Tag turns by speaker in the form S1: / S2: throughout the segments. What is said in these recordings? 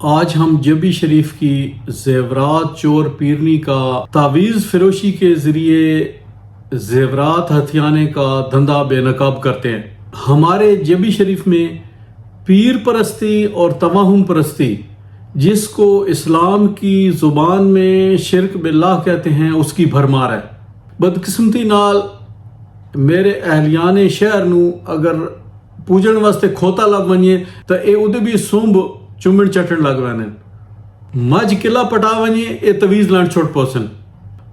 S1: आज हम जबी शरीफ की जेवरात चोर पीरनी का तावीज़ फरोशी के ज़रिए जेवरात हथियाने का धंधा बेनकाब करते हैं। हमारे जबी शरीफ में पीर परस्ती और तवाहुम परस्ती, जिसको इस्लाम की ज़ुबान में शिरक बिल्लाह कहते हैं, उसकी भरमार है। बदकिस्मती नाल मेरे अहलियाने शहर नू अगर पूजन वास्ते खोता लग वने तो ये उदे भी सुंभ चुमण चटन लग वैन। मज किला पटा वने ये तवीज़ लाण छोड़ पोसन।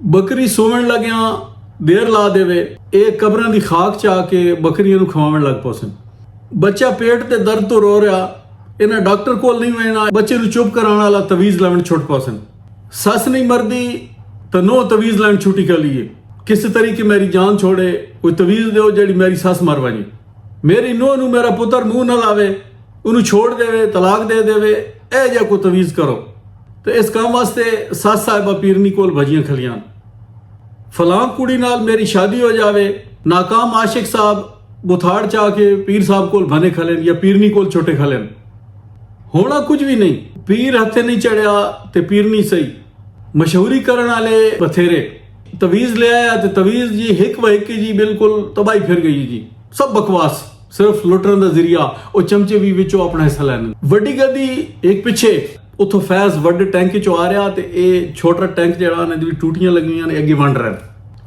S1: बकरी सोवन लग्या देर ला देवे ये कब्रां दी खाक चा के बकरियां नू खवावन लग पोसन। बच्चा पेट ते दर्द तो रो रहा, इन्हें डॉक्टर कोल नहीं वेना, बच्चे नू चुप कराने वाला तवीज़ लावन छोड़ पोसन। सस नहीं मरदी तो नो तवीज़ लाण छुट्टी कर लिए, किस तरीके मेरी जान छोड़े, कोई तवीज़ दो जड़ी मेरी सस मर वनी। मेरी नूह नू मेरा पुत्र मुंह न लावे, उन्हें छोड़ देवे, तलाक दे देवे, ए जा को तवीज़ करो। तो इस काम वास्ते सस साहिबा पीरनी कोल भजियां खलियान। फलां कुड़ी नाल मेरी शादी हो जावे, नाकाम आशिक साहब बुथाड़ चा के पीर साहब कोल भने खलेन या पीरनी कोल छोटे खलेन। होना कुछ भी नहीं, पीर हथे नहीं चढ़िया ते पीरनी सही। मशहूरी करने वाले बथेरे, तवीज़ ले आया तो तवीज़ जी हिक व हिक जी बिल्कुल तबाही फिर गई जी। सब बकवास, सिर्फ लुटन का जरिया, और चमचे भी विचों अपना हिस्सा लैन। वड्डी गद्दी एक पिछे उतो फैज वड्डे टैंक चो आ रहा ते ये छोटा टैंक जड़ा ने दी टूटियां लगी ने अगे वंड रहा।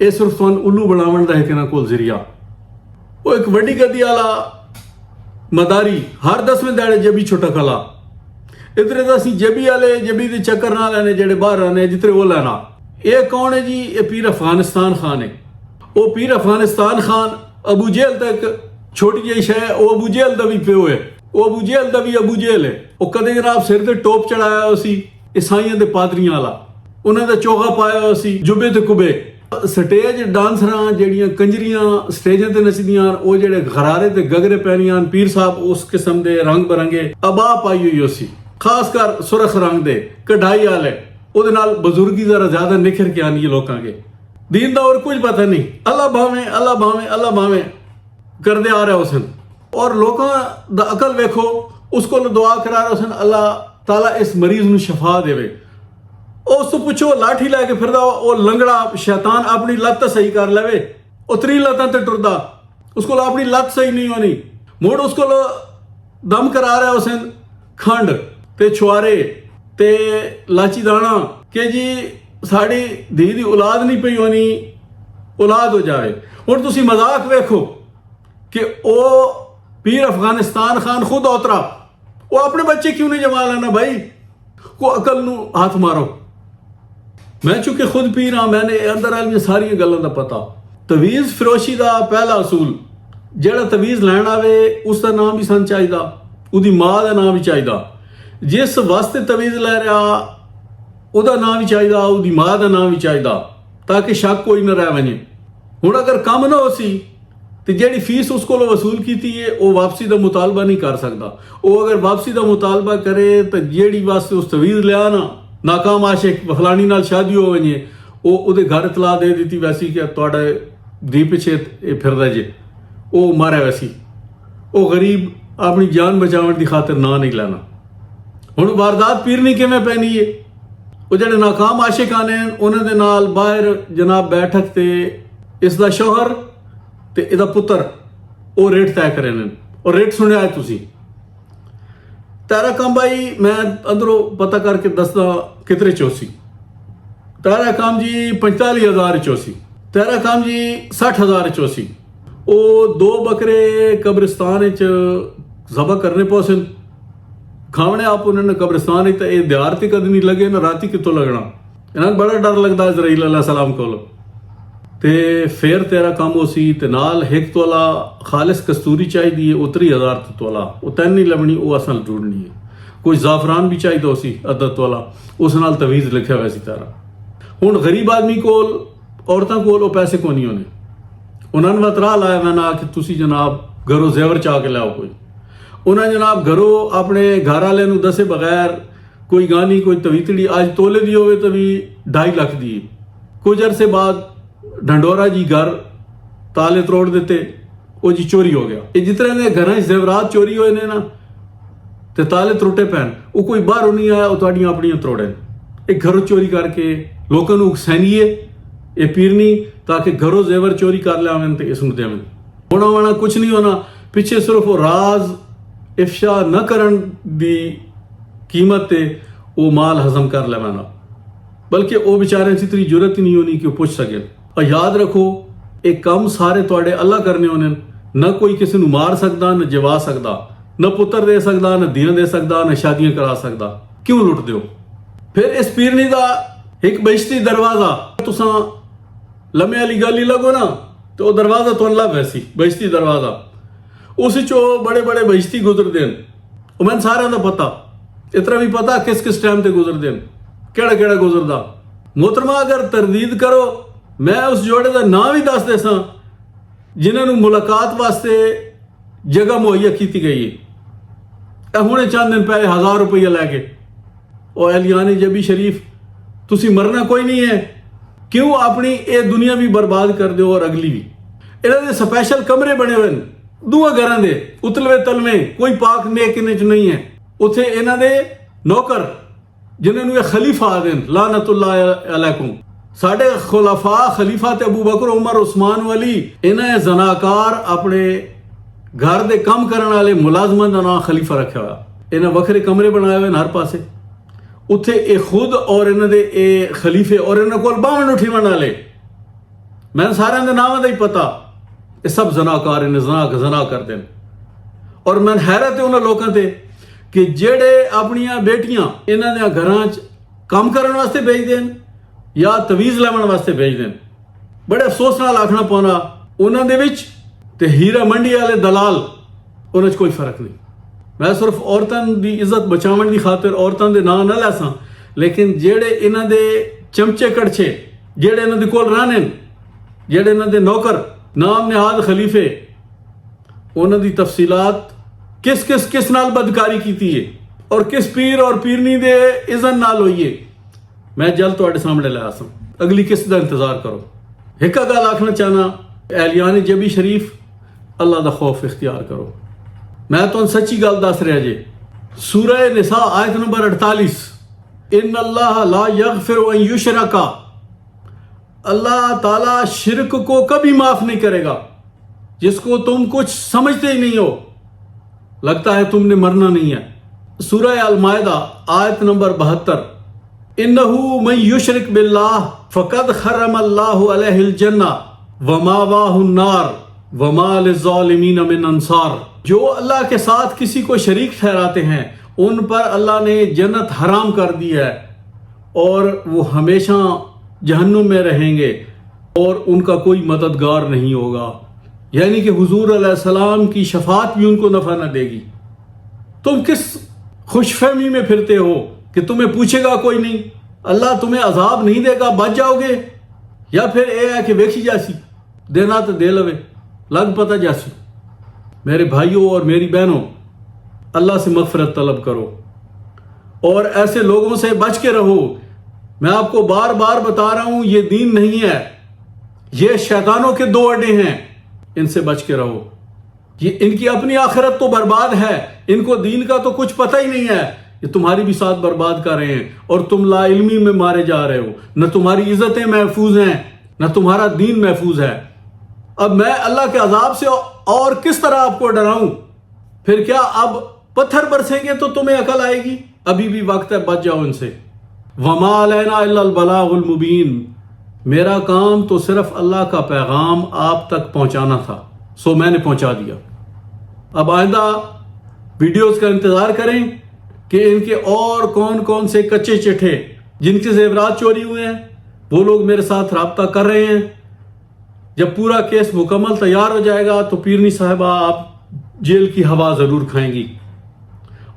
S1: ये सिर्फ तुहानू उल्लू बनावन दा है कोल जरिया। वो एक वड्डी गद्दी वाला मदारी हर 10वें दाड़े जबी छोटा कला इधर असी जबी वाले जबी दे चक्कर ना लेने जेड़े बाहर आने जितने वो लेना। ये कौन है जी? ये पीर अफगानिस्तान खान है। वो पीर अफगानिस्तान खान अबू जेल तक छोटी जी शह, वो अबू जेल दा भी प्यो है, वो अबू जेल दा भी अबू जेल है। वो कदे जनाब सिर ते टोप चढ़ाया उसी ईसाइयां दे पादरियां वाला, उन्हें दा चोगा पाया उसी जुबे ते कुबे। स्टेज डांसरां जेड़ियां कंजरियां स्टेजां ते नचदियां, वो जेड़े गरारे ते गगरे पहनियां, पीर साहब उस किस्म दे रंग बरंगे अबा पाई हुई उसी, खासकर सुरख रंग दे कढ़ाई वाले, ਉਹਦੇ ਨਾਲ ਬਜ਼ੁਰਗੀ ਜ਼ਰਾ ਜ਼ਿਆਦਾ ਨਿਖਰ ਕੇ ਆਣੀ ਲੋਕਾਂ ਕੇ। दीन ਦਾ और कुछ पता नहीं, अल्लाह भावें अल्लाह भावें अल्लाह भावें करते आ रहा उसन। और लोगों दा अकल वेखो, उसको दुआ करा रहा उसन अल्लाह ताला इस मरीज नू शफा देवे। उस तो पुछो लाठी लैके फिरदा वो लंगड़ा शैतान अपनी लत्त सही कर लेवे, वो 3 लत्तां ते टुरदा, उसको अपनी लत्त सही नहीं होनी, मुड़ उसको दम करा रहा उसन खंड ते छुआरे ते लाची दाना कि जी साड़ी धी दी औलाद नहीं पई होनी, औलाद हो जाए। हुण तुसी मजाक वेखो कि वो पीर अफगानिस्तान खान खुद उतरा, वो अपने बच्चे क्यों नहीं जमा लेना भाई? को अकल नू हाथ मारो। मैं चूंकि खुद पीर हाँ, मैंने अंदर आलियां सारियां गल्लां दा पता। तवीज़ फरोशी का पहला असूल, जेड़ा तवीज़ लैण आवे उसका नाम भी सन चाहिदा, उसदी मां का नाम भी चाहिदा, जिस वास्ते तवीज़ लै रहा ਉਹਦਾ नाम भी चाहिए, उसकी माँ का नाम भी चाहिए, ताकि शक कोई ना रह वने। हुण अगर कम ना हो सी तो जी फीस उसको वसूल की है वो वापसी का मुतालबा नहीं कर सकता। वो अगर वापसी का मुतालबा करे तो जी वास्ते उस तवीज़ लिया ना, नाकाम आशिक फलानी नाल शादी हो वने, वो घर इतला दे दी वैसी कि तुहाडा धी पिछे फिरदा जे, वो मारे वैसी, वो गरीब अपनी जान बचाने की खातिर ना नहीं लेना। हुण वारदात पीरनी किवें पैनी है? वो जेडे नाकाम आशिक आने उन्होंने दे नाल बाहर जनाब बैठक ते इसदा शोहर ते इहदा पुत्र वो रेट तय करे ने, और रेट सुनिया है तुसी। तारा काम भाई मैं अंदरों पता करके दसदा कितने चौसी। तारा काम जी 45,000 चौसी, तारा काम जी 60,000 चौसी। वो 2 बकरे कब्रिस्तान ज़बह करने पौसन, खावने आप उन्होंने कब्रिस्तान तो ये दिहार ते कद नहीं लगे ना राती कितों लगना। इन्हें बड़ा डर लगता इजराइल अलैहि सलाम को। ते फिर तेरा काम हो सी ते नाल 1 तोला खालिस कस्तूरी चाहिए, वो 30,000 तोला, वो 3 नहीं लभनी, वो असल ढूंढनी है। कोई जाफरान भी चाहिए उसी अद्धा तोला, उस नाल तवीज़ लिखा हुआ सी तारा। हुण गरीब आदमी कोल औरतों कोल पैसे को नहीं होने, उन्होंने वतरा लाया मैं ना कि तुसी जनाब घरों जेवर चा के लाओ। कोई उन्हें जनाब घरों अपने घर वाले नू दसे बगैर कोई गानी कोई तवीतड़ी आज तोले दी होवे तो भी 2.5 लाख दी। कुछ अरसे बाद ढंडोरा जी घर ताले तोड़ देते, वो जी चोरी हो गया। ये जितने ने घर जेवरात चोरी हुए ने ना, ਤੇ ਤਾਲੇ ਤਰੁੱਟੇ ਪੈਣ, ਉਹ ਕੋਈ ਬਾਹਰੋਂ ਨਹੀਂ ਆਇਆ, ਉਹ ਤੁਹਾਡੀਆਂ ਆਪਣੀਆਂ ਤਰੋੜਨ। ਇੱਕ ਘਰੋਂ ਚੋਰੀ ਕਰਕੇ ਲੋਕਾਂ ਨੂੰ ਉਕਸਾਈਏ ਇਹ ਪੀਰਨੀ ਤਾਂ ਕਿ ਘਰੋਂ ਜ਼ੇਵਰ ਚੋਰੀ ਕਰ ਲਿਆਵਣ ਤੇ ਇਸ ਨੂੰ ਦੇਵਣ। ਹੋਣਾ ਵਾਣਾ ਕੁਝ ਨਹੀਂ ਹੋਣਾ, ਪਿੱਛੇ ਸਿਰਫ ਉਹ ਰਾਜ਼ ਇਫਸ਼ਾ ਨਾ ਕਰਨ ਦੀ ਕੀਮਤ ਤੇ ਉਹ ਮਾਲ ਹਜ਼ਮ ਕਰ ਲੈਣਾ, ਬਲਕਿ ਉਹ ਵਿਚਾਰਿਆਂ 'ਚ ਇਤਨੀ ਜ਼ਰੂਰਤ ਹੀ ਨਹੀਂ ਹੋਣੀ ਕਿ ਉਹ ਪੁੱਛ ਸਕਣ। और याद रखो ये काम सारे तुहाडे अल्लाह करने होने, न कोई किसी ਨੂੰ मार सकदा, न जवा सकदा, न पुत्र दे सकदा, न धीआं दे सकदा, न शादियां करा सकदा। क्यों लुटदे हो? फिर इस पीरनी दा एक बहिश्ती दरवाजा तुसां लम्हे वाली गल ही लगो ना, तो वो दरवाजा तुहानू लभ वैसी बहिश्ती दरवाजा, उस चो बड़े बड़े बहिश्ती गुजरदे न। ਉਹ ਮੈਨੂੰ ਸਾਰਿਆਂ ਦਾ ਪਤਾ, इतना भी पता किस किस टाइम ते गुजरदे न, केड़ा केड़ा गुजरदा। मोहतरमा अगर तरदीद करो, मैं उस जोड़े का नाम ही दस देसां जिन्होंने मुलाकात वास्ते जगह मुहैया की गई है। हुणे चंद दिन पहले 1000 रुपया लैके और एलियानी जबी शरीफ तुसी मरना कोई नहीं है, क्यों अपनी ये दुनिया भी बर्बाद कर दो और अगली भी। इन्हों के स्पैशल कमरे बने हुए हैं दूआ घरां दे, उतलवे तलवे, कोई पाक नेक इन्हां च नहीं है। उत्थे इन्हां दे नौकर जिन्होंने ये खलीफा आदे लानतुल्लाह अलैकुम, साढ़े खुलाफा खलीफा ते अबू बकर उमर उस्मान वाली, इन्हें जनाकार अपने घर दे काम करने वाले मुलाजमान का नाम खलीफा रखा हुआ। इन्हें वखरे कमरे बनाए हुए हर पासे, उत्थे ये खुद और इन्हों दे खलीफे और इन्होंने कोल बावन उठीवन वाले, मैं सारे दे नाम का ही पता, ये सब जनाकार इन्हें जना करते हैं। और मैं हैरत है उन्होंने लोगों से कि जेड़े अपनियां बेटियां इन्हों दे घरां च काम करने वास्ते भेज देन या तवीज़ लैवन वास्ते भेज देन। बड़े अफसोस नाल आखना पौना उन्हों दे विच ते हीरा मंडी वाले दलाल उन्हें कोई फर्क नहीं। मैं सिर्फ औरतों की इज्जत बचावन की खातिर औरतों के नाम न लैसा, लेकिन जेड़े इन्हों दे चमचे कड़छे जेड़े इन्हों दे कोल रहने, जेड़े इन्हों दे नौकर नाम निहाद खलीफे, उन्हों दी तफसीलात किस नाल बदकारी की है और किस पीर और पीरनी दे इज़न नाल हुई है, मैं जल्द तुहाडे सामने ला आसां। अगली किस्त का इंतजार करो। एक गल आखना चाहना, एलियानी जबी शरीफ अल्लाह दा खौफ इख्तियार करो। मैं तुहानू सच्ची गल दस रहा जे, सूरह निसा आयत नंबर 48, इन्न अल्लाह ला यगफिरु अन युशरका, अल्लाह ताला शिरक को कभी माफ नहीं करेगा, जिसको तुम कुछ समझते ही नहीं हो, लगता है तुमने मरना नहीं है। सूरह अल मायदा आयत नंबर 72, इन्नहु मन युशरिक बिल्लाह फकद हर्रमल्लाहु अलैहिल जन्नह व मावाहुन नार व मा लिज़्ज़ालिमीन मिन अंसार। जो अल्लाह के साथ किसी को शरीक ठहराते हैं उन पर अल्लाह ने जन्नत हराम कर दी है और वो हमेशा जहन्नुम में रहेंगे और उनका कोई मददगार नहीं होगा। यानी कि हुजूर अलैहिस्सलाम की शफात भी उनको नफा न देगी। तुम किस खुशफहमी में फिरते हो कि तुम्हें पूछेगा कोई नहीं, अल्लाह तुम्हें अजाब नहीं देगा, बच जाओगे, या फिर यह है कि वेखी जासी देना तो दे लवे लग पता जासी। मेरे भाइयों और मेरी बहनों, अल्लाह से मगफरत तलब करो और ऐसे लोगों से बच के रहो। मैं आपको बार बार बता रहा हूं, ये दीन नहीं है, ये शैतानों के दो अड्डे हैं, इनसे बच के रहो। ये इनकी अपनी आखिरत तो बर्बाद है, इनको दीन का तो कुछ पता ही नहीं है, ये तुम्हारी भी साथ बर्बाद कर रहे हैं और तुम लाइल्मी में मारे जा रहे हो। न तुम्हारी इज्जतें महफूज हैं, न तुम्हारा दीन महफूज है। अब मैं अल्लाह के अजाब से और किस तरह आपको डराऊं? फिर क्या अब पत्थर बरसेंगे तो तुम्हें अकल आएगी? अभी भी वक्त है, बच जाओ इनसे। वमा अलैना इल्लल बलागुल मुबीन, मेरा काम तो सिर्फ अल्लाह का पैगाम आप तक पहुंचाना था, सो मैंने पहुंचा दिया। अब आइंदा वीडियोस का इंतजार करें कि इनके और कौन कौन से कच्चे चिट्ठे जिनके जेवरात चोरी हुए हैं वो लोग मेरे साथ रब्ता कर रहे हैं। जब पूरा केस मुकम्मल तैयार हो जाएगा तो पीरनी साहिबा आप जेल की हवा ज़रूर खाएंगी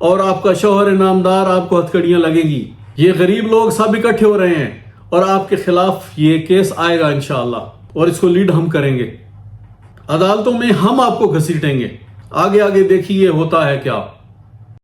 S1: और आपका शौहर नामदार आपको हथकड़ियाँ लगेंगी। ये गरीब लोग सब इकट्ठे हो रहे हैं और आपके खिलाफ ये केस आएगा इंशाअल्लाह और इसको लीड हम करेंगे। अदालतों में हम आपको घसीटेंगे। आगे आगे देखिए होता है क्या।